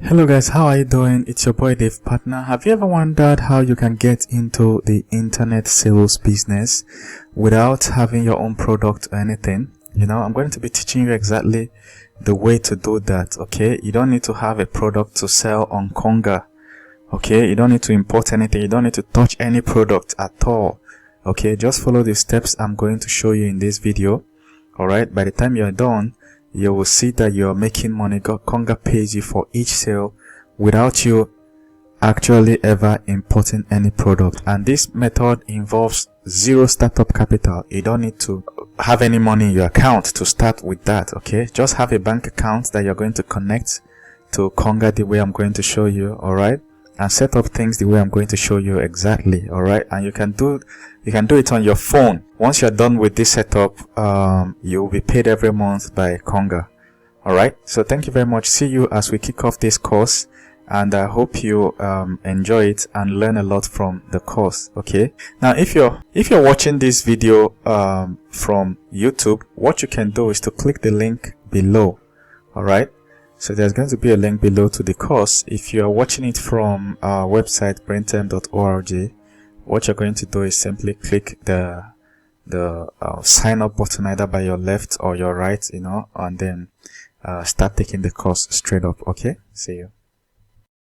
Hello guys, how are you doing? It's your boy Dave Partner. Have you ever wondered how you can get into the internet sales business without having your own product or anything? I'm going to be teaching you exactly the way to do that, okay? You don't need to have a product to sell on Konga, okay? You don't need to import anything. You don't need to touch any product at all, okay? Just follow the steps I'm going to show you in this video, alright? By the time you're done, you will see that you're making money. Konga pays you for each sale without you actually ever importing any product. And this method involves zero startup capital. You don't need to have any money in your account to start with that, okay? Just have a bank account that you're going to connect to Konga the way I'm going to show you, alright? And set up things the way I'm going to show you exactly, alright? And you can do it on your phone. Once you're done with this setup, you'll be paid every month by Konga, alright? So thank you very much. See you as we kick off this course, and I hope you enjoy it and learn a lot from the course, okay? Now if you're watching this video from YouTube, what you can do is to click the link below, alright? So there's going to be a link below to the course. If you are watching it from our website braintime.org, what you're going to do is simply click the sign up button either by your left or your right, and then start taking the course straight up. Okay, see you.